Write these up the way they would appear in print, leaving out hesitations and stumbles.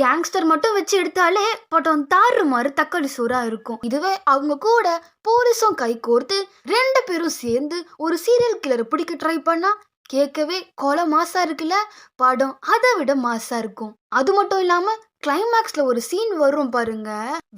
Gangster மட்டும் வச்சு எடுத்தாலே படம் தாறுமாறு தக்காளி சோறா இருக்கும். இதுவே அவங்க கூட போலீஸும் கை கோர்த்து 2 பேரும் சேர்ந்து ஒரு சீரியல் கில்லரை பிடிக்க ட்ரை பண்ணா கேட்கவே கொலை மாசா இருக்குல்ல. படம் அதை விட மாசா இருக்கும். அது மட்டும் இல்லாம கிளைமேக்ஸ்ல ஒரு சீன் வரும் பாருங்க,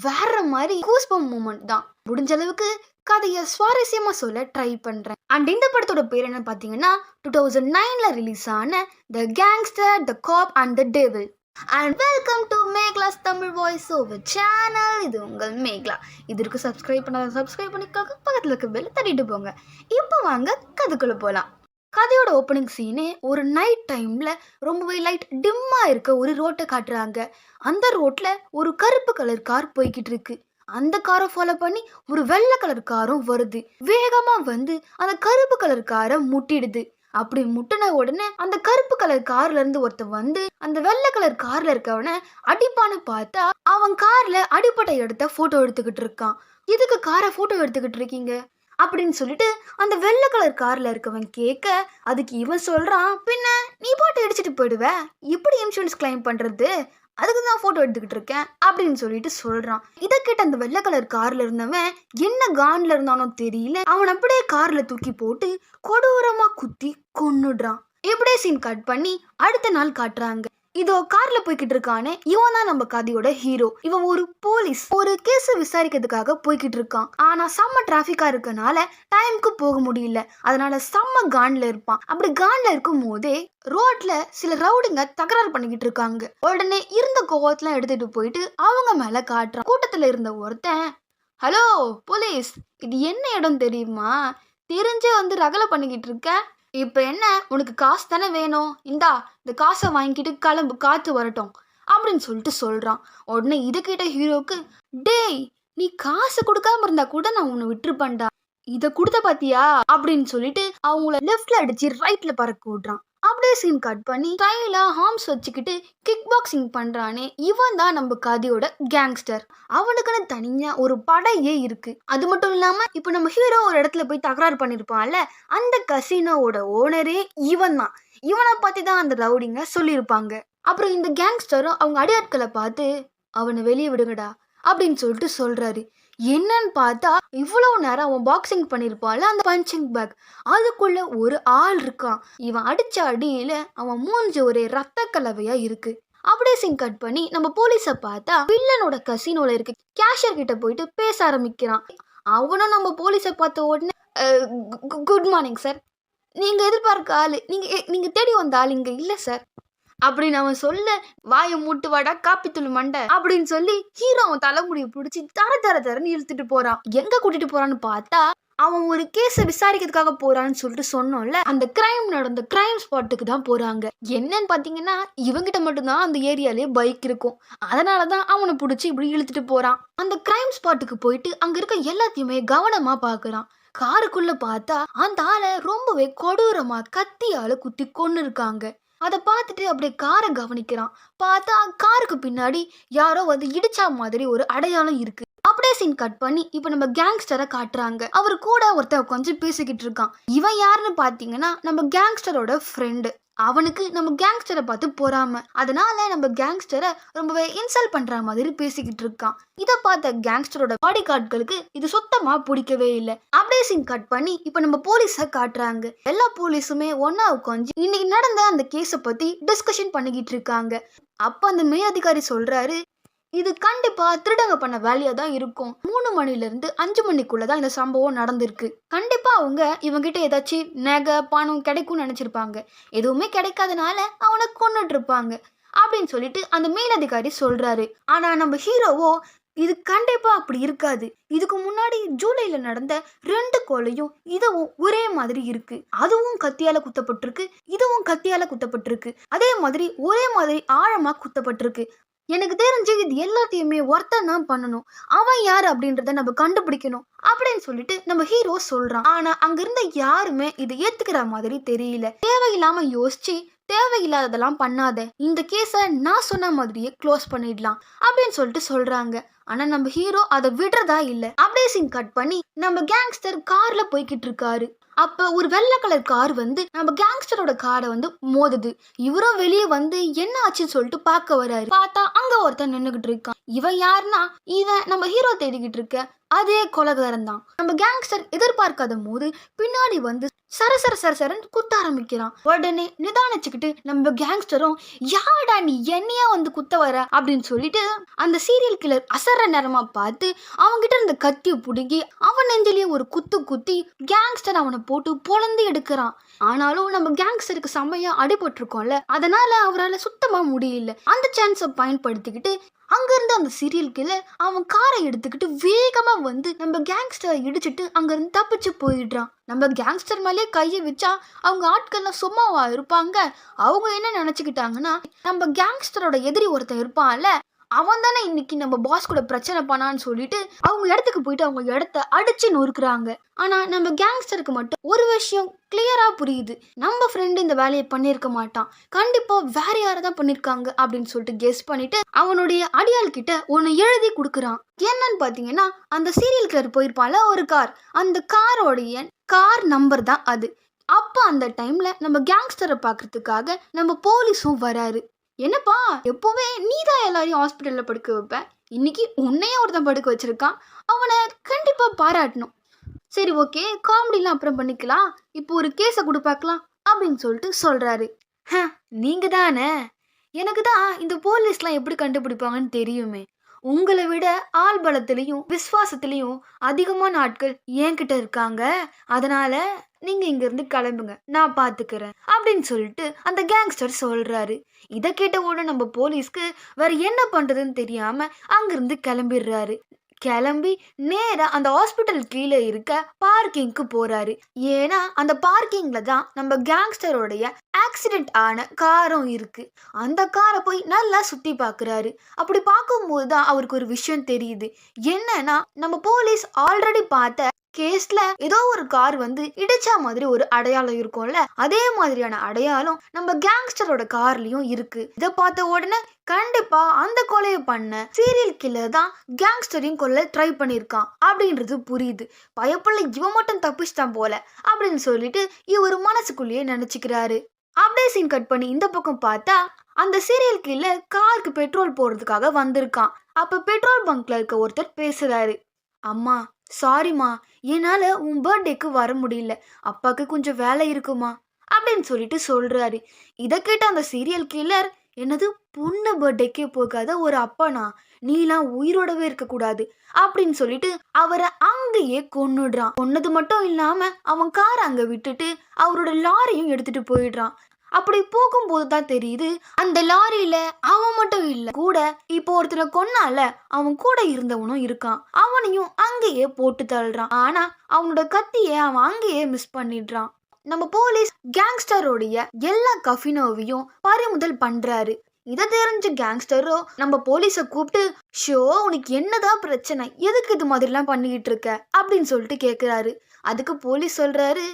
வேற மாதிரி கூஸ்பம் மூமெண்ட் தான். முடிஞ்ச அளவுக்கு கதையை சுவாரஸ்யமா சொல்ல ட்ரை பண்றேன். அண்ட் இந்த படத்தோட பேர் என்ன பாத்தீங்கன்னா 2009ல ரிலீஸ் ஆன the gangster, the cop and the devil. And welcome to Maklas Tamil voice over channel. இது உங்கள் மேக்லா. இதற்கு சப்ஸ்கிரைப் பண்ணாத சப்ஸ்கிரைப் பண்ணிக்காக பக்கத்தில் இருக்க பெல் தட்டிட்டு போங்க. இப்போ வாங்க கதைக்குள்ள போகலாம். கதையோட ஓப்பனிங் சீனே ஒரு நைட் டைம்ல ரொம்பவே லைட் டிம்மா இருக்க ஒரு ரோட்டை காட்டுறாங்க. அந்த ரோட்ல ஒரு கருப்பு கலர் கார் போய்கிட்டு இருக்கு. அந்த காரை ஃபாலோ பண்ணி ஒரு வெள்ளை கலர் காரும் வருது. வேகமா வந்து அந்த கருப்பு கலர் காரை முட்டிடுது. அப்படி முட்டின உடனே அந்த கருப்பு கலர் கார்ல இருந்து ஒருத்தன் வந்து அந்த வெள்ளை கலர் கார்ல இருக்கவன அடிப்பான்னு பார்த்தா அவன் கார்ல அடிப்பட்ட இடத்த போட்டோ எடுத்துக்கிட்டு இருக்கான். இதுக்கு காரை போட்டோ எடுத்துக்கிட்டு இருக்கீங்க அப்படின்னு சொல்லிட்டு அந்த வெள்ளை கலர் கார்ல இருக்கவன் கேட்க, அதுக்கு இவன் சொல்றான், பின்ன நீ பாட்டு அடிச்சுட்டு போயிடுவ, எப்படி இன்சூரன்ஸ் கிளைம் பண்றது, அதுக்கு தான் போட்டோ எடுத்துக்கிட்டு இருக்கேன் அப்படின்னு சொல்லிட்டு சொல்றான். இதை கேட்ட அந்த வெள்ளை கலர் கார்ல இருந்தவன் என்ன கான்ல இருந்தானோ தெரியல, அவன் அப்படியே கார்ல தூக்கி போட்டு கொடூரமா குத்தி கொன்னுடுறான். இப்படியே சீன் கட் பண்ணி அடுத்த நாள் காட்டுறாங்க. இதோ கார்ல போய்கிட்டு இருக்கானே இவன் தான் நம்ம கதையோட ஹீரோ. இவன் ஒரு போலீஸ், ஒரு கேஸ் விசாரிக்கிறதுக்காக போய்கிட்டு இருக்கான். ஆனா செம்ம டிராபிக்கா இருக்கனால டைமுக்கு போக முடியல. அதனால செம்ம கான்ல இருப்பான். அப்படி கான்ல இருக்கும் போதே ரோட்ல சில ரவுடிங்க தகராறு பண்ணிக்கிட்டு இருக்காங்க. உடனே இருந்த கோவத்தெல்லாம் எடுத்துட்டு போயிட்டு அவங்க மேல காட்டுறான். கூட்டத்துல இருந்த ஒருத்தன், ஹலோ போலீஸ், இது என்ன இடம் தெரியுமா, தெரிஞ்சே வந்து ரகலை பண்ணிக்கிட்டு இருக்க, இப்போ என்ன உனக்கு காசு தானே வேணும், இந்த காசை வாங்கிக்கிட்டு கிளம்பு, காத்து வரட்டும் அப்படின்னு சொல்லிட்டு சொல்றான். உடனே இது கேட்ட ஹீரோக்கு, டேய் நீ காசு கொடுக்காம இருந்தா கூட நான் உன்னை விட்டுருப்பேன்டா, இதை கொடுத்த பாத்தியா அப்படின்னு சொல்லிட்டு அவங்கள லெஃப்ட்ல அடிச்சு ரைட்ல பறக்க விடுறான். அப்படியே சீன் கட் பண்ணி கையில ஹார்ம்ஸ் வச்சுக்கிட்டு கிக் பாக்ஸிங் பண்றானே இவன் தான் நம்ம கதையோட கேங்ஸ்டர். அவனுக்குன்னு தனியா ஒரு படையே இருக்கு. அது மட்டும் இல்லாம இப்ப நம்ம ஹீரோ ஒரு இடத்துல போய் தகராறு பண்ணிருப்பான்ல, அந்த கசினோட ஓனரே இவன் தான். இவனை பத்தி தான் அந்த ரவுடிங்க சொல்லியிருப்பாங்க. அப்புறம் இந்த கேங்ஸ்டரும் அவங்க அடியாட்களை பார்த்து, அவனை வெளியே விடுங்கடா அப்படின்னு சொல்லிட்டு சொல்றாரு. என்னன்னு பார்த்தா இவ்வளவு நேரம் அவன் பாக்ஸிங் பண்ணிருப்பான்ல அந்த பஞ்சிங் பேக், அதுக்குள்ள ஒரு ஆள் இருக்கான். இவன் அடிச்ச அடியில அவன் மூஞ்சி ஒரே ரத்த கலவையா இருக்கு. அப்படியே சீன் கட் பண்ணி நம்ம போலீஸை பார்த்தா வில்லனோட கசினோல இருக்கு கேஷியர் கிட்ட போயிட்டு பேச ஆரம்பிக்கிறான். அவனும் நம்ம போலீஸை பார்த்த உடனே, குட் மார்னிங் சார், நீங்க எதிர்பார்க்க ஆளு, நீங்க தேடி வந்த ஆள் இங்க இல்ல சார் அப்படின்னு அவன் சொல்ல, வாயை மூட்டு வாடா காப்பித்தூள் மண்டை அப்படின்னு சொல்லி ஹீரோ அவன் தலைமுடியை பிடிச்சி தரன்னு இழுத்துட்டு போறான். எங்க கூட்டிட்டு போறான்னு பார்த்தா அவன் ஒரு கேஸை விசாரிக்கிறதுக்காக போறான்னு சொல்லிட்டு சொன்னோம்ல, அந்த கிரைம் நடந்த கிரைம் ஸ்பாட்டுக்கு தான் போறாங்க. என்னன்னு பாத்தீங்கன்னா இவங்கிட்ட மட்டும்தான் அந்த ஏரியாலே பைக் இருக்கும். அதனாலதான் அவனை பிடிச்சி இப்படி இழுத்துட்டு போறான். அந்த கிரைம் ஸ்பாட்டுக்கு போயிட்டு அங்க இருக்க எல்லாத்தையுமே கவனமா பாக்குறான். காருக்குள்ள பார்த்தா அந்த ஆளை ரொம்பவே கொடூரமா கத்தியால குத்தி கொன்னு இருக்காங்க. அதை பார்த்துட்டு அப்படியே காரை கவனிக்கிறான். பார்த்தா காருக்கு பின்னாடி யாரோ வந்து இடிச்சா மாதிரி ஒரு அடையாளம் இருக்கு. அப்படியே சீன் கட் பண்ணி இப்ப நம்ம கேங்ஸ்டரை காட்டுறாங்க. அவர் கூட ஒருத்தர் கொஞ்சம் பேசிக்கிட்டு இருக்கான். இவன் யாருன்னு பாத்தீங்கன்னா நம்ம கேங்ஸ்டரோட ஃப்ரெண்டு. அவனுக்கு நம்ம கேங்ஸ்டரை பார்த்து பொறாம, அதனால நம்ம கேங்ஸ்டரை ரொம்பவே இன்சல்ட் பண்ற மாதிரி பேசிக்கிட்டு இருக்கான். இதை பார்த்த கேங்ஸ்டரோட பாடி கார்டுகளுக்கு இது சுத்தமா பிடிக்கவே இல்லை. அப்படியே சீன் கட் பண்ணி இப்ப நம்ம போலீஸை காட்டுறாங்க. எல்லா போலீஸுமே ஒன்னா உட்காந்து இன்னைக்கு நடந்த அந்த கேஸை பத்தி டிஸ்கஷன் பண்ணிக்கிட்டு இருக்காங்க. அப்ப அந்த மேலதிகாரி சொல்றாரு, இது கண்டிப்பா திருடங்க பண்ண வேலையா தான் இருக்கும். 3 மணில இருந்து 5 மணிக்குள்ளதான் இந்த சம்பவம் நடந்திருக்கு. கண்டிப்பா அவங்க இவங்கிட்ட ஏதாச்சும் நகை பணம் கிடைக்கும்னு நினைச்சிருப்பாங்க. எதுவுமே கிடைக்காதனால அவனை கொன்னுட்டு இருப்பாங்க அப்படின்னு சொல்லிட்டு அந்த மேலதிகாரி சொல்றாரு. ஆனா நம்ம ஹீரோவோ, இது கண்டிப்பா அப்படி இருக்காது, இதுக்கு முன்னாடி ஜூலைல நடந்த 2 கொலையும் இதுவும் ஒரே மாதிரி இருக்கு, அதுவும் கத்தியால குத்தப்பட்டிருக்கு, இதுவும் கத்தியால குத்தப்பட்டிருக்கு, அதே மாதிரி ஒரே மாதிரி ஆழமா குத்தப்பட்டிருக்கு. எனக்கு தெரிஞ்சு இது எல்லாத்தையுமே ஒருத்தன் தான் பண்ணணும், அவன் யாரு அப்படின்றத நம்ம கண்டுபிடிக்கணும் அப்படின்னு சொல்லிட்டு நம்ம ஹீரோ சொல்றான். ஆனா அங்க இருந்த யாருமே இதை ஏத்துக்கிற மாதிரி தெரியல. தேவையில்லாம யோசிச்சு தேவையில்லாததெல்லாம் பண்ணாத, இந்த கேஸை நான் சொன்ன மாதிரியே க்ளோஸ் பண்ணிடலாம் அப்படின்னு சொல்லிட்டு சொல்றாங்க. ஆனா நம்ம ஹீரோ அதை விடுறதா இல்ல. அப்படியே சீன் கட் பண்ணி நம்ம கேங்ஸ்டர் கார்ல போய்கிட்டு இருக்காரு. அப்ப ஒரு வெள்ளை கலர் கார் வந்து நம்ம கேங்ஸ்டரோட காரை வந்து மோதுது. இவரும் வெளியே வந்து என்ன ஆச்சுன்னு சொல்லிட்டு பார்க்க வராரு. பார்த்தா அங்க ஒருத்தன் நின்னுகிட்டு இருக்கான். இவன் யாருன்னா, இவன் நம்ம ஹீரோ தேடிக்கிட்டு இருக்க அதே கொலகாரன் தான். நம்ம கேங்ஸ்டர் எதிர்பார்க்காத போது பின்னாடி வந்து சரசர சரசரன் குத்த ஆரம்பிக்கிறான். உடனே நிதானிச்சுக்கிட்டு நம்ம கேங்ஸ்டரும், யாடா நீ என்னையா வந்து குத்த வர அப்படின்னு சொல்லிட்டு அந்த சீரியல் கில்லர் அசர நேரமா பார்த்து அவன்கிட்ட இருந்த கத்தியை பிடுங்கி அவன் நெஞ்சிலேயே ஒரு குத்து குத்தி கேங்ஸ்டர் அவனை போட்டு பொழந்து எடுக்கிறான். ஆனாலும் நம்ம கேங்ஸ்டருக்கு செம்மையா அடிபட்டிருக்கோம்ல, அதனால அவரால் சுத்தமா முடியல. அந்த சான்ஸை பயன்படுத்திக்கிட்டு அங்கிருந்து அந்த சீரியல் கில்லர் அவன் காரை எடுத்துக்கிட்டு வேகமா வந்து நம்ம கேங்ஸ்டரை இடிச்சிட்டு அங்கிருந்து தப்பிச்சு போயிடுறான். நம்ம கேங்ஸ்டர் மேலே கையை வச்சா அவங்க ஆட்கள்லாம் சும்மாவா இருப்பாங்க? அவங்க என்ன நினைச்சுக்கிட்டாங்கன்னா, நம்ம கேங்ஸ்டரோட எதிரி ஒருத்தன் இருப்பான்ல, அவன் தானே இன்னைக்கு நம்ம பாஸ் கூட பிரச்சனை பண்ணான்னு சொல்லிட்டு அவங்க இடத்துக்கு போயிட்டு அவங்க இடத்த அடிச்சு நொறுக்குறாங்க. ஆனா நம்ம கேங்ஸ்டருக்கு மட்டும் ஒரு விஷயம் கிளியரா புரியுது. நம்ம ஃப்ரெண்டு இந்த வேலையை பண்ணியிருக்க மாட்டான், கண்டிப்பா வேற யாரதான் பண்ணிருக்காங்க அப்படின்னு சொல்லிட்டு கெஸ் பண்ணிட்டு அவனுடைய அடியாள் கிட்ட ஒன்னு எழுதி கொடுக்குறான். என்னன்னு பாத்தீங்கன்னா, அந்த சீரியல் கில்லர் போயிருப்பான்ல ஒரு கார், அந்த காரோடைய கார் நம்பர் தான் அது. அப்ப அந்த டைம்ல நம்ம கேங்ஸ்டரை பாக்குறதுக்காக நம்ம போலீஸும் வராரு. என்னப்பா, எப்பவுமே நீதான் எல்லாரையும் ஹாஸ்பிட்டல்ல படுக்க வைப்ப, இன்னைக்கு உன்னையே ஒருத்தன் படுக்க வச்சிருக்கான், அவனை கண்டிப்பா பாராட்டணும். சரி ஓகே, காமெடிலாம் அப்புறம் பண்ணிக்கலாம், இப்போ ஒரு கேஸை கொடு பார்க்கலாம் அப்படின்னு சொல்லிட்டு சொல்றாரு. நீங்க தானே, எனக்கு தான் இந்த போலீஸ்லாம் எப்படி கண்டுபிடிப்பாங்கன்னு தெரியுமே. உங்களை விட ஆள் பலத்திலையும் விசுவாசத்திலையும் அதிகமான ஆட்கள் என்கிட்ட இருக்காங்க, அதனால நீங்க இங்க இருந்து கிளம்புங்க, நான் பாத்துக்கிறேன் அப்படின்னு சொல்லிட்டு அந்த கேங்ஸ்டர் சொல்றாரு. இதை கேட்ட உடனே நம்ம போலீஸ்க்கு வேற என்ன பண்றதுன்னு தெரியாம அங்கிருந்து கிளம்பிடுறாரு. கிளம்பி நேரா அந்த ஹாஸ்பிட்டல் கீழே இருக்க பார்க்கிங்க்கு போறாரு. ஏன்னா அந்த பார்க்கிங்ல தான் நம்ம கேங்ஸ்டரோடைய ஆக்சிடென்ட் ஆன காரும் இருக்கு. அந்த காரை போய் நல்லா சுத்தி பாக்குறாரு. அப்படி பார்க்கும்போது தான் அவருக்கு ஒரு விஷயம் தெரியுது. என்னன்னா, நம்ம போலீஸ் ஆல்ரெடி பார்த்த கேஸ்ல ஏதோ ஒரு கார் வந்து இடிச்சா மாதிரி ஒரு அடையாளம் இருக்கும்ல, அதே மாதிரியான அடையாளம் நம்ம கேங்ஸ்டரோட கார்லயும் இருக்கு. இதை பார்த்த உடனே கண்டிப்பா அந்த கொலையை பண்ண சீரியல் கில்லர் தான் கேங்ஸ்டரையும் கொல்ல ட்ரை பண்ணியிருக்கான் அப்படின்றது புரியுது. பயப்புள்ள இவன் மட்டும் தப்பிச்சிட்டான் போல அப்படின்னு சொல்லிட்டு இவர் மனசுக்குள்ளேயே நினைச்சுக்கிறாரு. அப்படியே சீன் கட் பண்ணி இந்த பக்கம் பார்த்தா அந்த சீரியல் கில்லர் காருக்கு பெட்ரோல் போடுறதுக்காக வந்திருக்கான். அப்ப பெட்ரோல் பங்க்ல இருக்க ஒருத்தர் பேசுறாரு. அம்மா சாரிம்மா, என்னால உன் பர்த்டேக்கு வர முடியல, அப்பாக்கு கொஞ்சம் வேலை இருக்குமா அப்படின்னு சொல்லிட்டு சொல்றாரு. இதை கேட்ட அந்த சீரியல் கில்லர், என்னது பொண்ணு பர்த்டேக்கே போகாத ஒரு அப்பனா, நீலாம் உயிரோடவே இருக்க கூடாது அப்படின்னு சொல்லிட்டு அவரை அங்கேயே கொன்னுடுறான். கொன்னது மட்டும் இல்லாம அவன் காரை அங்க விட்டுட்டு அவரோட லாரியும் எடுத்துட்டு போயிடுறான். அப்படி போகும்போது தான் தெரியுது, அந்த லாரியில அவன் மட்டும் இல்ல, கூட இப்போ ஒருத்தனை கொன்னால அவன் கூட இருந்தவனும் இருக்கான். அவனையும் அங்கேயே போட்டு தள்ளுறான். ஆனா அவனோட கத்தியை அவன் அங்கேயே மிஸ் பண்ணிடுறான். நம்ம போலீஸ் கேங்ஸ்டரோடைய எல்லா கஃபினோவையும் பறிமுதல் பண்றாரு. இதை தெரிஞ்ச கேங்ஸ்டரோ நம்ம போலீஸை கூப்பிட்டு, ஷோ உனக்கு என்னதான் பிரச்சனை, எதுக்கு இது மாதிரிலாம் பண்ணிக்கிட்டு இருக்க அப்படின்னு சொல்லிட்டு கேட்குறாரு. அதுக்கு போலீஸ் சொல்றாரு,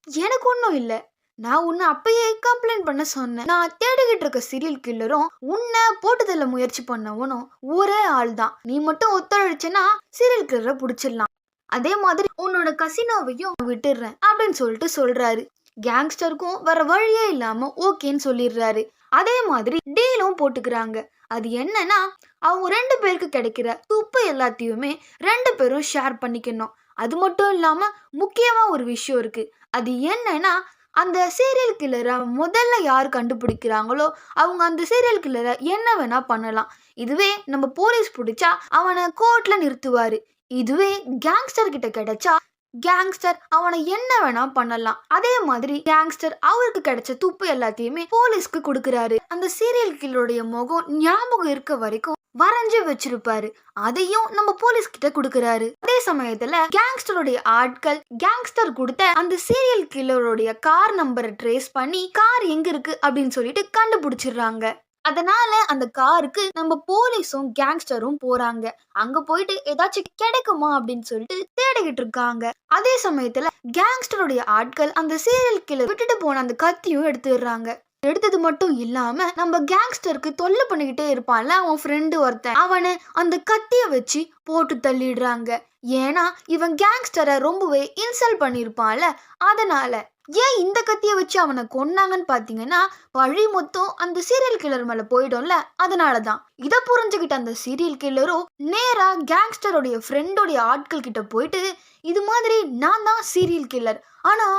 எனக்கு ஒன்றும் இல்லை, நான் உன்னை அப்பயே கம்ப்ளைண்ட் பண்ண சொன்னேன். நான் தேடிக்கிட்டு இருக்க சீரியல் கில்லரும் உன்னை போட்டுதல்ல முயற்சி பண்ணவனும் ஒரே ஆள் தான். நீ மட்டும் ஒத்துழைச்சனா சீரியல் கில்லரை பிடிச்சிடலாம், அதே மாதிரி உன்னோட கசினோவையும் விட்டுடுறேன் அப்படின்னு சொல்லிட்டு சொல்றாரு. கேங்ஸ்டருக்கும் வேற வழியே இல்லாம ஓகேன்னு சொல்லிடுறாரு. அதே மாதிரி டீலும் போட்டுக்கிறாங்க. அது என்னன்னா, அவங்க 2 பேருக்கு கிடைக்கிற துப்பு எல்லாத்தையுமே 2 பேரும் ஷேர் பண்ணிக்கணும். அது மட்டும் இல்லாம முக்கியமா ஒரு விஷயம் இருக்கு. அது என்னன்னா, அந்த சீரியல் கில்லரை முதல்ல யார் கண்டுபிடிக்கிறாங்களோ அவங்க அந்த சீரியல் கில்லரை என்ன வேணா பண்ணலாம். இதுவே நம்ம போலீஸ் பிடிச்சா அவனை கோர்ட்ல நிறுத்துவாரு. இதுவே கேங்ஸ்டர் கிட்ட கிடைச்சா கேங்ஸ்டர் அவனை என்ன வேணா பண்ணலாம். அதே மாதிரி கேங்ஸ்டர் அவருக்கு கிடைச்ச துப்பு எல்லாத்தையுமே போலீஸ்க்கு கொடுக்கறாரு. அந்த சீரியல் கில்லருடைய முகம் ஞாபகம் இருக்க வரைக்கும் வரைஞ்சு வச்சிருப்பாரு, அதையும் நம்ம போலீஸ் கிட்ட கொடுக்கறாரு. அதே சமயத்துல கேங்ஸ்டருடைய ஆட்கள் கேங்ஸ்டர் கொடுத்த அந்த சீரியல் கில்லருடைய கார் நம்பரை ட்ரேஸ் பண்ணி கார் எங்க இருக்கு அப்படின்னு சொல்லிட்டு கண்டுபிடிச்சிடுறாங்க. அதனால அந்த காருக்கு நம்ம போலீஸும் கேங்ஸ்டரும் போறாங்க. அங்க போயிட்டு ஏதாச்சும் கிடைக்குமா அப்படின்னு சொல்லிட்டு தேடிக்கிட்டு இருக்காங்க. அதே சமயத்துல கேங்ஸ்டருடைய ஆட்கள் அந்த சீரியல் கில்லர் விட்டுட்டு போன அந்த கத்தியும் எடுத்துடுறாங்க. எடுத்தது மட்டும் இல்லாம நம்ம கேங்ஸ்டருக்கு தொல்லை பண்ணிக்கிட்டே இருப்பான்ல அவன் ஃப்ரெண்டு ஒருத்தன், அவனை அந்த கத்திய வச்சு போட்டு தள்ளிடுறாங்க. ஏன்னா இவன் கேங்ஸ்டரை ரொம்பவே இன்சல்ட் பண்ணியிருப்பான்ல, அதனால. ஏன் இந்த கத்திய வச்சு அவனை கொன்னாங்கன்னு பாத்தீங்கன்னா பழி மொத்தம் அந்த சீரியல் கில்லர் மேல போயிடும்ல, அதனாலதான். இதை புரிஞ்சுக்கிட்ட அந்த சீரியல் கில்லரும் நேரா கேங்ஸ்டருடைய ஃப்ரெண்டோடைய ஆட்கள் கிட்ட போயிட்டு, இது மாதிரி நான் தான் சீரியல் கில்லர், ஆனா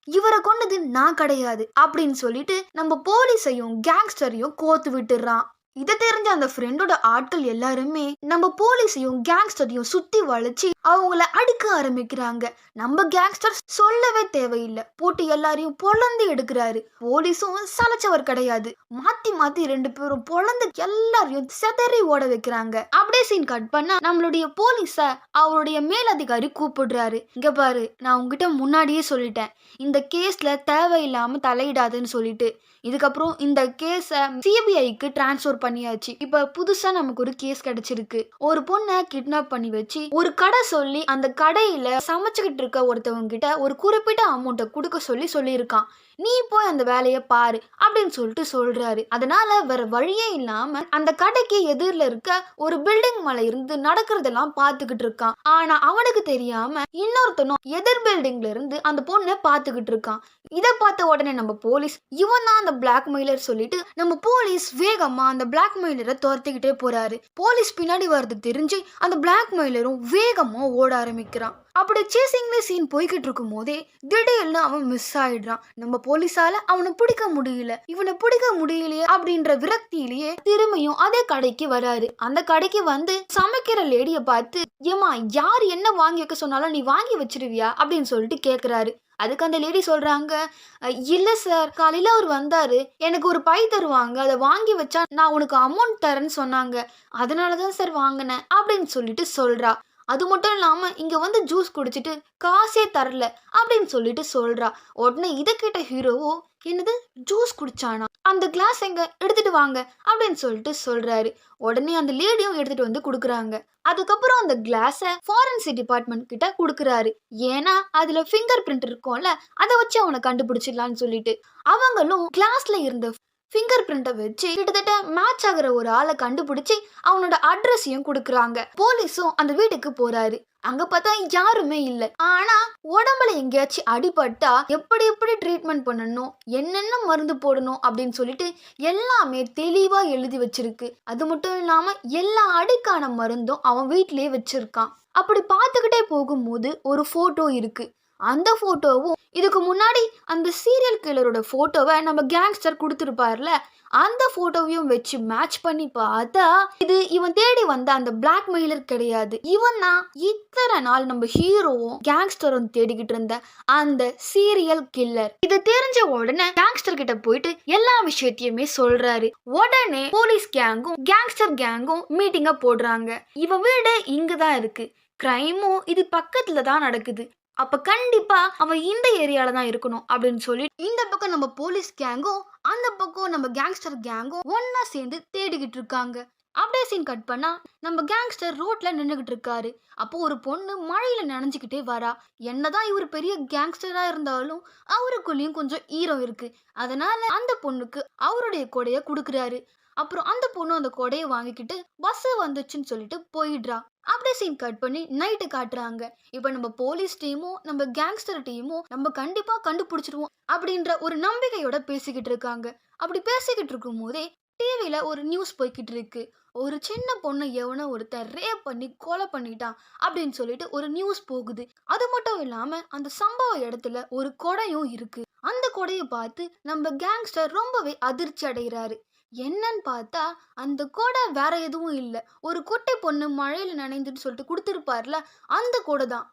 இவரை கொன்னது நான் கிடையாது அப்படின்னு சொல்லிட்டு நம்ம போலீஸையும் கேங்ஸ்டரையும் கோத்து விட்டுறான். இதை தெரிஞ்ச அந்த ஃப்ரெண்டோட ஆட்கள் எல்லாருமே நம்ம போலீஸையும் கேங்ஸ்டரையும் சுத்தி வளைச்சு அவங்கள அடிக்க ஆரம்பிக்கிறாங்க. நம்ம கேங்ஸ்டர் சொல்லவே தேவையில்லை, போட்டு எல்லாரையும் பொழந்து எடுக்கிறாரு. போலீஸும் சலைச்சவர் கிடையாது, மாத்தி மாத்தி ரெண்டு பேரும் பொழந்து எல்லாரையும் செதறி ஓட வைக்கிறாங்க. அப்படியே சீன் கட் பண்ணா நம்மளுடைய போலீஸ அவருடைய மேலதிகாரி கூப்பிடுறாரு. இங்க பாரு, நான் உங்ககிட்ட முன்னாடியே சொல்லிட்டேன் இந்த கேஸ்ல தேவையில்லாம தலையிடாதுன்னு சொல்லிட்டு. இதுக்கப்புறம் இந்த கேஸை சிபிஐக்கு டிரான்ஸ்ஃபர் பண்ணியாச்சு. இப்ப புதுசா நமக்கு ஒரு கேஸ் கிடைச்சிருக்கு. ஒரு பொண்ணை கிட்னாப் பண்ணி வச்சு ஒரு கடை சொல்லி அந்த கடையில சமைச்சுக்கிட்டு இருக்க ஒருத்தவங்க கிட்ட ஒரு குறிப்பிட்ட அமௌண்ட்டை கொடுக்க சொல்லியிருக்கான். நீ போய் அந்த வேலையை பாரு அப்படின்னு சொல்லிட்டு சொல்றாரு. அதனால வேற வழியே இல்லாம அந்த கடைக்கு எதிரில இருக்க ஒரு பில்டிங் மேல இருந்து நடக்கிறதெல்லாம் பார்த்துக்கிட்டு இருக்கான். ஆனா அவனுக்கு தெரியாம இன்னொருத்தனும் எதிர் பில்டிங்ல இருந்து அந்த பொண்ணை பார்த்துக்கிட்டு இருக்கான். இதை பார்த்த உடனே நம்ம போலீஸ் இவன் தான் அந்த பிளாக்மெயிலர் சொல்லிட்டு நம்ம போலீஸ் வேகமா அந்த பிளாக்மெயிலரை துரத்திக்கிட்டே போறாரு. போலீஸ் பின்னாடி வர்றது தெரிஞ்சு அந்த பிளாக்மெயிலரும் வேகமா ஓட ஆரம்பிக்கிறான். அப்படி சேசிங்ல சீன் போய்கிட்டு இருக்கும் போதே திடீர்னு அவன் மிஸ் ஆயிடுறான். நம்ம போலீஸால அவனை பிடிக்க முடியல. இவனை பிடிக்க முடியலையே அப்படின்ற விரக்தியிலேயே திரும்பியும் அதே கடைக்கு வராரு. அந்த கடைக்கு வந்து சமைக்கிற லேடிய பார்த்து, ஏமா யார் என்ன வாங்கி வைக்க சொன்னாலும் நீ வாங்கி வச்சிருவியா அப்படின்னு சொல்லிட்டு கேக்குறாரு. அதுக்கு அந்த லேடி சொல்றாங்க, இல்ல சார், காலையில அவர் வந்தாரு, எனக்கு ஒரு பை தருவாங்க, அதை வாங்கி வச்சா நான் உனக்கு அமௌண்ட் தரேன்னு சொன்னாங்க, அதனாலதான் சார் வாங்கினேன் அப்படின்னு சொல்லிட்டு சொல்றா. அது மட்டும் இல்லாம இங்க வந்து ஜூஸ் குடிச்சிட்டு காசே தரல அப்படின்னு சொல்லிட்டு சொல்றா. உடனே இதை கேட்ட ஹீரோவோ, என்னது ஜூஸ் குடிச்சானா, அந்த கிளாஸ் எங்க எடுத்துட்டு வாங்க அப்படின்னு சொல்லிட்டு சொல்றாரு. உடனே அந்த லேடியும் எடுத்துட்டு வந்து கொடுக்குறாங்க. அதுக்கப்புறம் அந்த கிளாஸை ஃபாரன்சிக் டிபார்ட்மெண்ட் கிட்ட கொடுக்குறாரு. ஏன்னா அதுல ஃபிங்கர் பிரிண்ட் இருக்கும்ல, அதை வச்சு அவனை கண்டுபிடிச்சிடலான்னு சொல்லிட்டு. அவங்களும் கிளாஸ்ல இருந்த ஃபிங்கர் பிரிண்ட்டை வச்சு கிட்டத்தட்ட மேட்ச் ஆகிற ஒரு ஆளை கண்டுபிடிச்சி அவனோட அட்ரஸையும் கொடுக்குறாங்க. போலீஸும் அந்த வீட்டுக்கு போறாரு. அங்க பார்த்தா யாருமே இல்லை. ஆனா உடம்புல எங்கேயாச்சும் அடிபட்டா எப்படி எப்படி ட்ரீட்மெண்ட் பண்ணணும், என்னென்ன மருந்து போடணும் அப்படின்னு சொல்லிட்டு எல்லாமே தெளிவா எழுதி வச்சிருக்கு. அது மட்டும் இல்லாம எல்லா அடிக்கான மருந்தும் அவன் வீட்டிலேயே வச்சிருக்கான். அப்படி பார்த்துக்கிட்டே போகும்போது ஒரு போட்டோ இருக்கு. அந்த போட்டோவும் இதுக்கு முன்னாடி அந்த சீரியல் கில்லரோட போட்டோவை நம்ம கேங்ஸ்டர் கொடுத்துருப்பார்ல, அந்த போட்டோவையும் வச்சு மேட்ச் பண்ணி பார்த்தா இது இவன் தேடி வந்த அந்த பிளாக்மெயிலர் கிடையாது. இவன் தான் இத்தனை நாள் நம்ம ஹீரோவும் கேங்ஸ்டரும் தேடிக்கிட்டு இருந்த அந்த சீரியல் கில்லர். இது தெரிஞ்ச உடனே கேங்ஸ்டர் கிட்ட போயிட்டு எல்லா விஷயத்தையுமே சொல்றாரு. உடனே போலீஸ் கேங்கும் கேங்ஸ்டர் கேங்கும் மீட்டிங்க போடுறாங்க. இவன் வீடு இங்கதான் இருக்கு, கிரைமும் இது பக்கத்துல தான் நடக்குது, அப்ப கண்டிப்பா அவன் இந்த ஏரியால தான் இருக்கணும் அப்படின்னு சொல்லி இந்த பக்கம் நம்ம போலீஸ் கேங்கும் அந்த பக்கம் நம்ம கேங்ஸ்டர் கேங்கும் ஒன்னா சேர்ந்து தேடிக்கிட்டு இருக்காங்க. அப்படியே சீன் கட் பண்ணா நம்ம கேங்ஸ்டர் ரோட்ல நின்றுகிட்டு இருக்காரு. அப்போ ஒரு பொண்ணு மழையில நனைஞ்சுக்கிட்டே வரா. என்னதான் இவர் பெரிய கேங்ஸ்டரா இருந்தாலும் அவருக்குள்ளேயும் கொஞ்சம் ஈரம் இருக்கு. அதனால அந்த பொண்ணுக்கு அவருடைய கொடைய கொடுக்குறாரு. அப்புறம் அந்த பொண்ணு அந்த கொடையை வாங்கிக்கிட்டு பஸ் வந்துச்சுன்னு சொல்லிட்டு போயிடுறா. அப்படியே சீன் கட் பண்ணி நைட்டு காட்டுறாங்க. இப்ப நம்ம போலீஸ் டீமும் நம்ம கேங்ஸ்டர் டீமும் நம்ம கண்டிப்பா கண்டுபிடிச்சிருவோம் அப்படின்ற ஒரு நம்பிக்கையோட பேசிக்கிட்டு இருக்காங்க. அப்படி பேசிக்கிட்டு இருக்கும் போதே டிவியில ஒரு நியூஸ் போய்கிட்டு இருக்கு. ஒரு சின்ன பொண்ணு எவனோ ஒருத்தன் ரேப் பண்ணி கொலை பண்ணிட்டான் அப்படின்னு சொல்லிட்டு ஒரு நியூஸ் போகுது. அது மட்டும் இல்லாம அந்த சம்பவ இடத்துல ஒரு கொடையும் இருக்கு. அந்த கொடையை பார்த்து நம்ம கேங்ஸ்டர் ரொம்பவே அதிர்ச்சி அடைகிறாரு. என்னன்னு பார்த்தா அந்த கொடை வேற எதுவும் இல்லை, ஒரு குட்டை பொண்ணு மழையில நனைந்துன்னு சொல்லிட்டு கொடுத்துருப்பார்ல, அந்த கொடை தான்.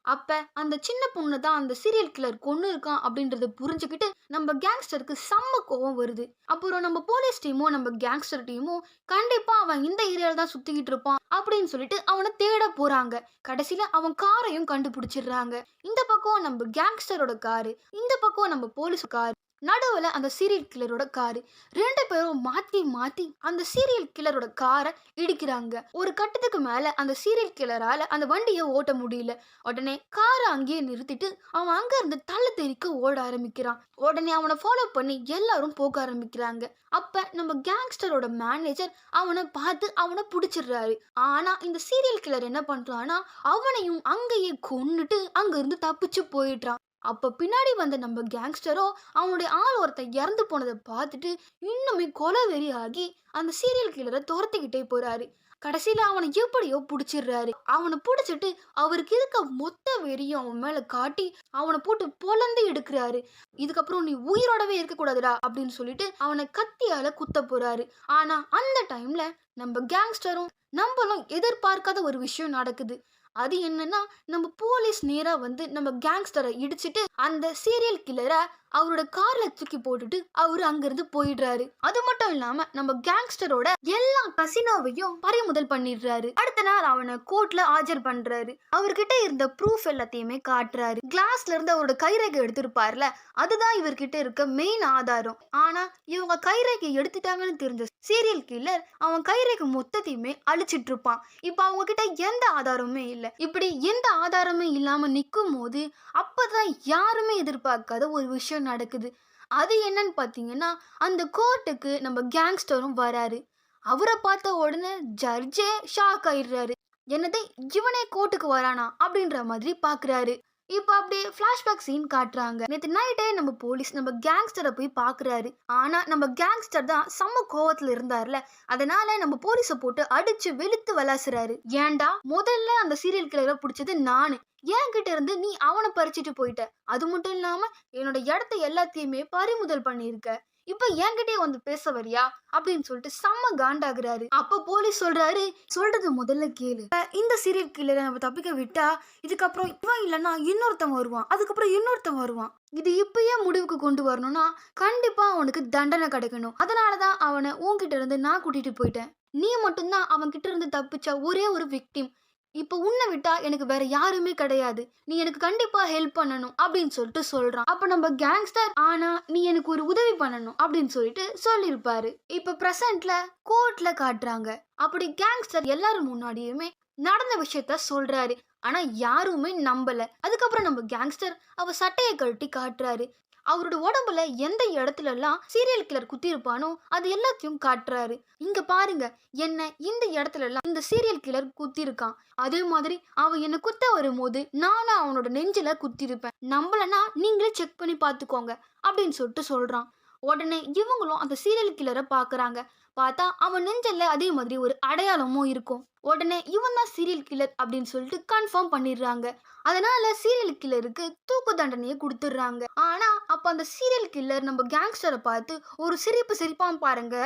அப்ப அந்த சின்ன பொண்ணு தான் அந்த சீரியல் கில்லர் கொன்னு இருக்கான் அப்படின்றத புரிஞ்சுக்கிட்டு நம்ம கேங்ஸ்டருக்கு செம்ம கோவம் வருது. அப்புறம் நம்ம போலீஸ் டீமும் நம்ம கேங்ஸ்டர் டீமும் கண்டிப்பா அவன் இந்த ஏரியால தான் சுத்திக்கிட்டு இருப்பான் அப்படின்னு சொல்லிட்டு அவனை தேட போறாங்க. கடைசியில அவன் காரையும் கண்டுபிடிச்சிடுறாங்க. இந்த பக்கம் நம்ம கேங்ஸ்டரோட காரு, இந்த பக்கம் நம்ம போலீஸ் கார். நடுவுல அந்த சீரியல் கில்லரோட காரு. 2 பேரும் மாத்தி மாத்தி அந்த சீரியல் கில்லரோட காரை இடிக்கிறாங்க. ஒரு கட்டத்துக்கு மேல அந்த சீரியல் கில்லரால அந்த வண்டியை ஓட்ட முடியல. உடனே காரை அங்கேயே நிறுத்திட்டு அவன் அங்க இருந்து தள்ள தெறிக்க ஓட ஆரம்பிக்கிறான். உடனே அவனை ஃபாலோ பண்ணி எல்லாரும் போக ஆரம்பிக்கிறாங்க. அப்ப நம்ம கேங்ஸ்டரோட மேனேஜர் அவனை பார்த்து அவனை பிடிச்சிடுறாரு. ஆனா இந்த சீரியல் கில்லர் என்ன பண்றான்னா அவனையும் அங்கேயே கொன்னுட்டு அங்க இருந்து தப்பிச்சு போயிடுறான். அப்ப பின்னாடி வந்த நம்ம கேங்ஸ்டரோ அவனுடைய ஆள் ஒருத்தன் இறந்து போனதை பார்த்துட்டு இன்னுமே கொலவெறி ஆகி அந்த சீரியல் கில்லரை துரத்திக்கிட்டே போறாரு. கடைசியில அவனை எப்படியோ பிடிச்சிடுறாரு. அவனை பிடிச்சிட்டு அவருக்கு இருக்க மொத்த வெறியும் அவன் மேல காட்டி அவனை போட்டு பொலந்து எடுக்கிறாரு. இதுக்கப்புறம் நீ உயிரோடவே இருக்க கூடாதுடா அப்படின்னு சொல்லிட்டு அவனை கத்தியால குத்த போறாரு. ஆனா அந்த டைம்ல நம்ம கேங்ஸ்டரும் நம்மளும் எதிர்பார்க்காத ஒரு விஷயம் நடக்குது. அது என்னன்னா நம்ம போலீஸ் நேரா வந்து நம்ம கேங்ஸ்டரை இடிச்சிட்டு அந்த சீரியல் கில்லரை அவரோட கார்ல தூக்கி போட்டுட்டு அவரு அங்கிருந்து போயிடுறாரு. அது மட்டும் இல்லாம நம்ம கேங்ஸ்டரோட எல்லா கசினோவையும் பறிமுதல் பண்ணிடுறாரு. அடுத்த நாள் அவனை கோர்ட்ல ஆஜர் பண்றாரு. அவர்கிட்ட இருந்த ப்ரூஃப் எல்லாத்தையுமே காட்டுறாரு. கிளாஸ்ல இருந்து அவரோட கைரேகை எடுத்திருப்பார்ல, அதுதான் இவர்கிட்ட இருக்க மெயின் ஆதாரம். ஆனா இவங்க கைரேகை எடுத்துட்டாங்கன்னு தெரிஞ்ச சீரியல் கில்லர் அவன் கைரேகை மொத்தத்தையுமே அழிச்சிட்டு இருப்பான். இப்ப அவங்க கிட்ட எந்த ஆதாரமுமே இல்லை. இப்படி எந்த ஆதாரமே இல்லாம நிற்கும் போது அப்பதான் யாருமே எதிர்பார்க்காத ஒரு விஷயம் நடக்குது. அது என்னன்னு பார்த்தீங்கன்னா அந்த கோர்ட்டுக்கு நம்ம கேங்ஸ்டரும் வராரு. அவரை பார்த்த உடனே ஜட்ஜே ஷாக் ஆயிடுறாரு. என்னது இவனே கோர்ட்டுக்கு வரானா அப்படின்ற மாதிரி பார்க்குறாரு. இப்போ அப்படியே ஃப்ளாஷ்பேக் சீன் காட்டுறாங்க. நேற்று நைட்டே நம்ம போலீஸ் நம்ம கேங்ஸ்டரை போய் பார்க்குறாரு. ஆனால் நம்ம கேங்ஸ்டர் தான் செம்ம கோவத்தில் இருந்தார்ல, அதனால நம்ம போலீஸை போட்டு அடிச்சு வெளுத்து விளாசுறாரு. ஏன்டா முதல்ல அந்த சீரியல் கில்லரை பிடிச்சது நானு, என்கிட்ட இருந்து நீ அவனை பறிச்சுட்டு போயிட்ட, அது மட்டும் இல்லாம என்னோட இடத்த எல்லாத்தையுமே பறிமுதல் பண்ணியிருக்க, இப்ப என்கிட்டயே வந்து பேச வரியா அப்படின்னு சொல்லிட்டு செம்ம காண்டாகிறாரு. அப்ப போலீஸ் சொல்றாரு, சொல்றது முதல்ல கேளு, இந்த சீரியல் கில்லரை நம்ம தப்பிக்க விட்டா இதுக்கப்புறம் இவன் இல்லைன்னா இன்னொருத்தன் வருவான், அதுக்கப்புறம் இன்னொருத்தன் வருவான். இது இப்பயே முடிவுக்கு கொண்டு வரணும்னா கண்டிப்பா அவனுக்கு தண்டனை கிடைக்கணும். அதனாலதான் அவனை உன்கிட்ட இருந்து நான் கூட்டிட்டு போயிட்டேன். நீ மட்டும்தான் அவன் கிட்ட இருந்து தப்பிச்ச ஒரே ஒரு விக்டிம். இப்போ உன்னை விட்டா எனக்கு வேற யாருமே கிடையாது, நீ எனக்கு கண்டிப்பா ஹெல்ப் பண்ணணும் அப்படின்னு சொல்லிட்டு சொல்றான். அப்ப நம்ம கேங்ஸ்டர், ஆனா நீ எனக்கு ஒரு உதவி பண்ணணும் அப்படின்னு சொல்லிட்டு சொல்லியிருப்பாரு. இப்ப பிரசன்ட்ல கோர்ட்ல காட்டுறாங்க. அப்படி கேங்ஸ்டர் எல்லாரும் முன்னாடியுமே நடந்த விஷயத்த சொல்றாரு. ஆனா யாருமே நம்பல. அதுக்கப்புறம் நம்ம கேங்ஸ்டர் அவ சட்டையை கழட்டி காட்டுறாரு. அவரோட உடம்புல எந்த இடத்துல எல்லாம் சீரியல் கில்லர் குத்தி இருப்பானோ அது எல்லாத்தையும் காட்டுறாரு. இங்க பாருங்க, என்ன இந்த இடத்துல எல்லாம் இந்த சீரியல் கில்லர் குத்தி இருக்கான். அதே மாதிரி அவன் என்ன குத்த வரும்போது நானும் அவனோட நெஞ்சில குத்தி இருப்பேன், நம்பலன்னா நீங்களே செக் பண்ணி பார்த்துக்கோங்க அப்படின்னு சொல்லிட்டு சொல்றான். உடனே இவங்களும் அந்த சீரியல் கில்லரை பார்க்குறாங்க. பார்த்தா அவன் நெஞ்சல்ல அதே மாதிரி ஒரு அடையாளமும் இருக்கும். உடனே இவன் தான் சீரியல் கில்லர் அப்படின்னு சொல்லிட்டு கன்ஃபார்ம் பண்ணிடுறாங்க. அதனால சீரியல் கில்லருக்கு தூக்கு தண்டனையை கொடுத்துடுறாங்க. ஆனா அப்ப அந்த சீரியல் கில்லர் நம்ம கேங்ஸ்டரை பார்த்து ஒரு சிரிப்பான் பாருங்க.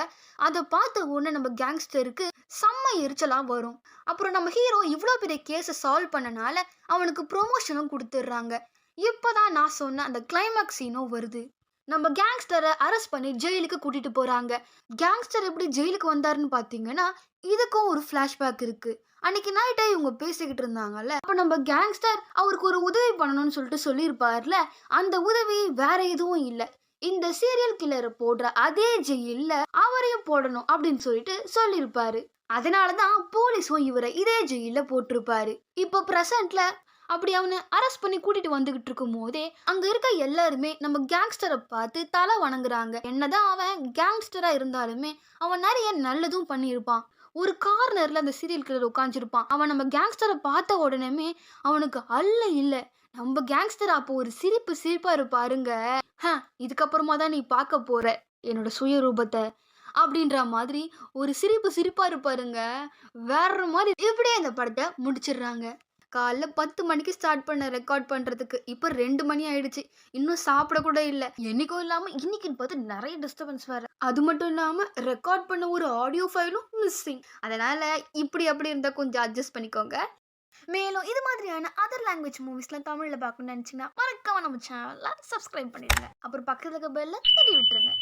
அதை பார்த்த உடனே நம்ம கேங்ஸ்டருக்கு செம்ம எரிச்சலா வரும். அப்புறம் நம்ம ஹீரோ இவ்வளோ பெரிய கேஸை சால்வ் பண்ணனால அவனுக்கு ப்ரொமோஷனும் கொடுத்துடுறாங்க. இப்போதான் நான் சொன்ன அந்த கிளைமேக்ஸ் சீனும் வருது. நம்ம கேங்ஸ்டரை அரெஸ்ட் பண்ணி ஜெயிலுக்கு கூட்டிட்டு போறாங்க. கேங்ஸ்டர் எப்படி ஜெயிலுக்கு வந்தாருன்னு பார்த்தீங்கன்னா இதுக்கும் ஒரு ஃப்ளாஷ்பேக் இருக்கு. அன்னைக்கு நைட்டே இவங்க பேசிக்கிட்டு இருந்தாங்கல்ல, அப்போ நம்ம கேங்ஸ்டர் அவருக்கு ஒரு உதவி பண்ணணும்னு சொல்லிட்டு சொல்லியிருப்பார்ல, அந்த உதவி வேற எதுவும் இல்லை, இந்த சீரியல் கில்லரை போடுற அதே ஜெயிலில் அவரையும் போடணும் அப்படின்னு சொல்லிட்டு சொல்லியிருப்பாரு. அதனாலதான் போலீஸும் இவரை இதே ஜெயிலில் போட்டிருப்பாரு. இப்போ பிரசன்ட்ல அப்படி அவனை அரெஸ்ட் பண்ணி கூட்டிட்டு வந்துகிட்டு இருக்கும் போதே அங்க இருக்க எல்லாருமே நம்ம கேங்ஸ்டரை பார்த்து தலை வணங்குறாங்க. என்னதான் அவன் கேங்ஸ்டரா இருந்தாலுமே அவன் நிறைய நல்லதும் பண்ணியிருப்பான். ஒரு கார்னர்ல அந்த சீரியல் கில்லர் உட்காந்துருப்பான். அவன் நம்ம கேங்ஸ்டரை பார்த்த உடனே அவனுக்கு அல்ல இல்ல, நம்ம கேங்ஸ்டர் அப்போ ஒரு சிரிப்பா இருப்பாருங்க. இதுக்கப்புறமா தான் நீ பார்க்க போற என்னோட சுயரூபத்தை அப்படின்ற மாதிரி ஒரு சிரிப்பா இருப்பாருங்க. வேற மாதிரி இப்படியே இந்த படத்தை முடிச்சிடுறாங்க. காலைல 10 மணிக்கு ஸ்டார்ட் பண்ண ரெக்கார்ட் பண்ணுறதுக்கு இப்போ 2 மணி ஆயிடுச்சு. இன்னும் சாப்பிட கூட இல்லை. என்னைக்கும் இல்லாமல் இன்னைக்குன்னு பார்த்து நிறைய டிஸ்டர்பன்ஸ் வேறு. அது மட்டும் இல்லாமல் ரெக்கார்ட் பண்ண ஒரு ஆடியோ ஃபைலும் மிஸ்ஸிங். அதனால் இப்படி அப்படி இருந்தால் கொஞ்சம் அட்ஜஸ்ட் பண்ணிக்கோங்க. மேலும் இது மாதிரியான அதர் லாங்குவேஜ் மூவிஸ்லாம் தமிழில் பார்க்கணும்னு நினச்சிங்கன்னா மறக்காம நம்ம சேனலில் சப்ஸ்கிரைப் பண்ணிடுங்க. அப்புறம் பக்கத்தில் இருக்க பெல்ல தட்டி விட்டுருங்க.